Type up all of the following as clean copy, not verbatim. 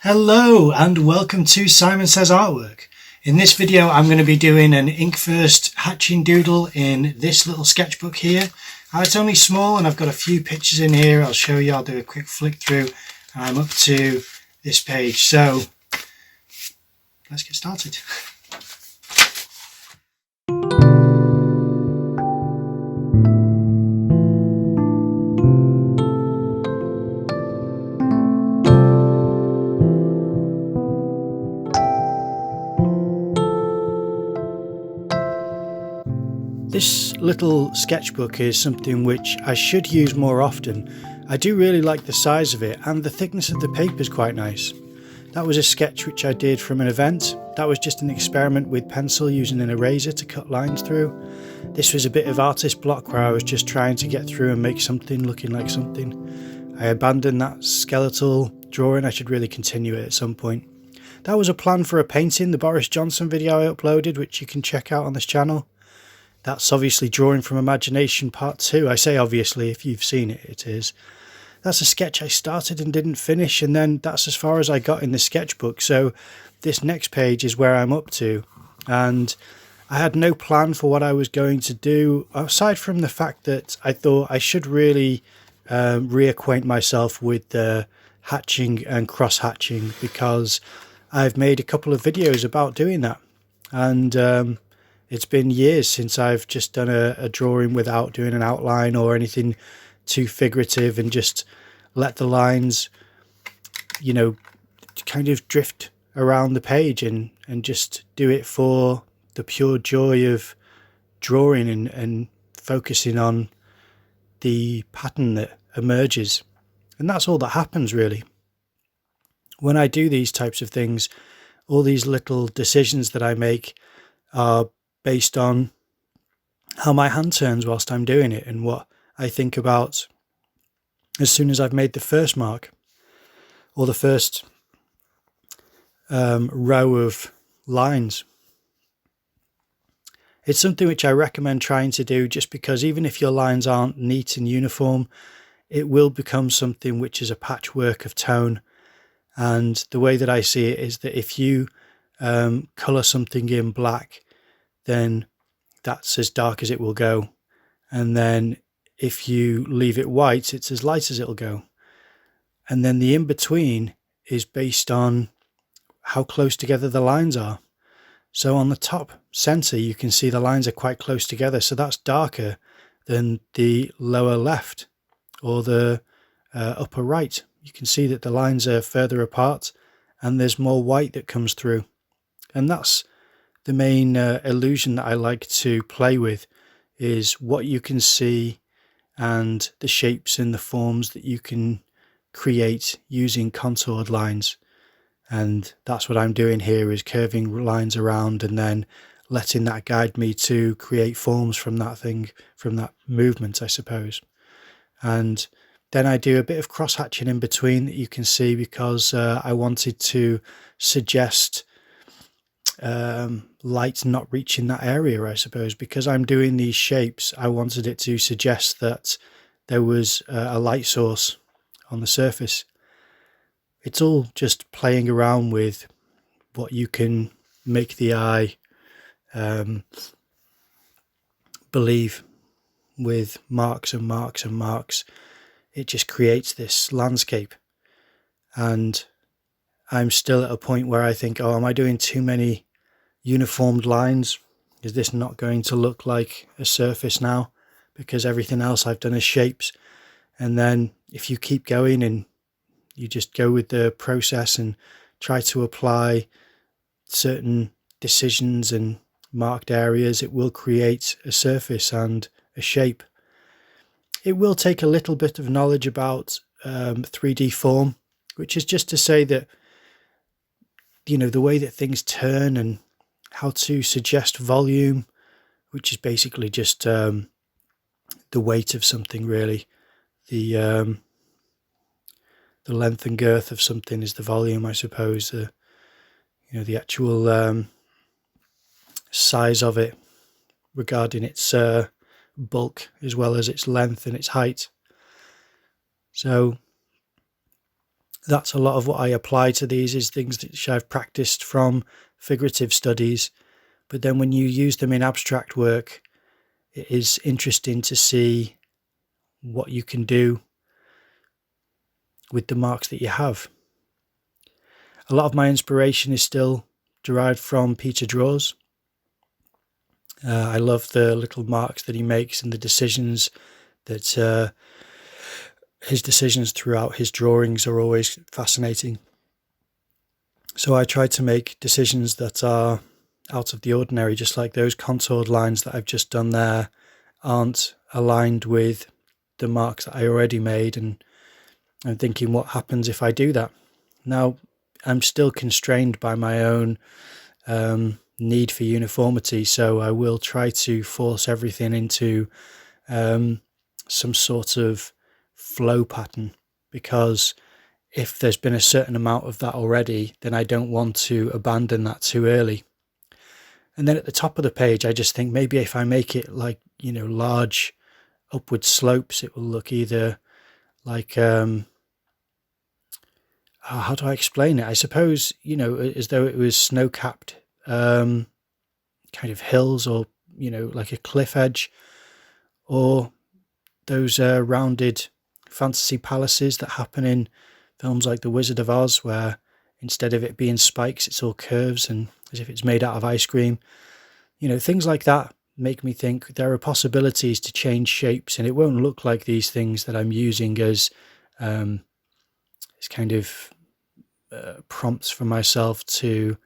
Hello and welcome to Simon Says Artwork. In this video I'm going to be doing an ink first hatching doodle in this little sketchbook here. It's only small and I've got a few pictures in here. I'll show you, I'll do a quick flick through. I'm up to this page, so let's get started. This little sketchbook is something which I should use more often. I do really like the size of it, and the thickness of the paper is quite nice. That was a sketch which I did from an event. That was just an experiment with pencil using an eraser to cut lines through. This was a bit of artist block where I was just trying to get through and make something looking like something. I abandoned that skeletal drawing. I should really continue it at some point. That was a plan for a painting, the Boris Johnson video I uploaded, which you can check out on this channel. That's obviously Drawing from Imagination Part 2. I say obviously, if you've seen it, it is. That's a sketch I started and didn't finish, and then that's as far as I got in the sketchbook. So this next page is where I'm up to, and I had no plan for what I was going to do, aside from the fact that I thought I should really reacquaint myself with hatching and cross-hatching, because I've made a couple of videos about doing that, and it's been years since I've just done a drawing without doing an outline or anything too figurative, and just let the lines, you know, kind of drift around the page and just do it for the pure joy of drawing and focusing on the pattern that emerges. And that's all that happens really. When I do these types of things, all these little decisions that I make are based on how my hand turns whilst I'm doing it, and what I think about as soon as I've made the first mark or the first row of lines. It's something which I recommend trying to do, just because even if your lines aren't neat and uniform, it will become something which is a patchwork of tone. And the way that I see it is that if you colour something in black, then that's as dark as it will go. And then if you leave it white, it's as light as it'll go. And then the in-between is based on how close together the lines are. So on the top center, you can see the lines are quite close together. So that's darker than the lower left or the upper right. You can see that the lines are further apart and there's more white that comes through. And that's the main illusion that I like to play with, is what you can see and the shapes and the forms that you can create using contoured lines. And that's what I'm doing here, is curving lines around and then letting that guide me to create forms from that thing, from that movement, I suppose. And then I do a bit of cross-hatching in between that you can see, because I wanted to suggest light not reaching that area, I suppose. Because I'm doing these shapes, I wanted it to suggest that there was a light source on the surface. It's all just playing around with what you can make the eye believe. With marks and marks and marks, it just creates this landscape. And I'm still at a point where I think, oh, am I doing too many uniformed lines? Is this not going to look like a surface now? Because everything else I've done is shapes. And then if you keep going and you just go with the process and try to apply certain decisions and marked areas, it will create a surface and a shape. It will take a little bit of knowledge about 3D form, which is just to say that, you know, the way that things turn and how to suggest volume, which is basically just the weight of something really. The length and girth of something is the volume, I suppose. The actual size of it regarding its bulk as well as its length and its height. So That's a lot of what I apply to these, is things that I've practiced from figurative studies. But then when you use them in abstract work, it is interesting to see what you can do with the marks that you have. A lot of my inspiration is still derived from Peter Draws. I love the little marks that he makes and the decisions that his decisions throughout his drawings are always fascinating. So I try to make decisions that are out of the ordinary, just like those contoured lines that I've just done there aren't aligned with the marks that I already made, and I'm thinking, what happens if I do that? Now, I'm still constrained by my own need for uniformity, so I will try to force everything into some sort of flow pattern, because if there's been a certain amount of that already, then I don't want to abandon that too early. And then at the top of the page, I just think maybe if I make it like, large upward slopes, it will look either like, how do I explain it? I suppose, as though it was snow-capped kind of hills, or, like a cliff edge, or those rounded fantasy palaces that happen in films like The Wizard of Oz, where instead of it being spikes, it's all curves and as if it's made out of ice cream. Things like that make me think there are possibilities to change shapes, and it won't look like these things that I'm using as kind of prompts for myself to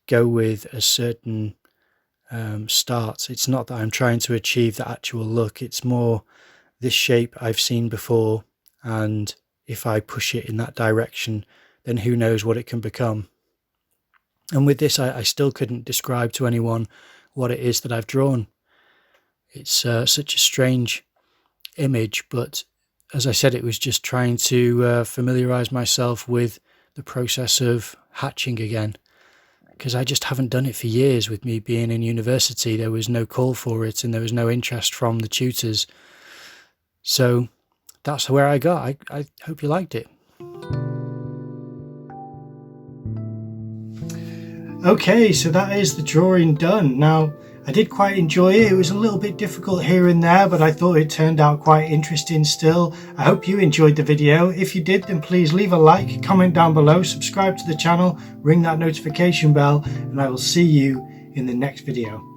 go with a certain start. It's not that I'm trying to achieve the actual look, it's more this shape I've seen before, and if I push it in that direction, then who knows what it can become. And with this, I still couldn't describe to anyone what it is that I've drawn. It's such a strange image, but as I said, it was just trying to familiarize myself with the process of hatching again, because I just haven't done it for years. With me being in university, there was no call for it and there was no interest from the tutors. So that's where I got. I hope you liked it. Okay, so that is the drawing done. Now, I did quite enjoy it. It was a little bit difficult here and there, but I thought it turned out quite interesting still. I hope you enjoyed the video. If you did, then please leave a like, comment down below, subscribe to the channel, ring that notification bell, and I will see you in the next video.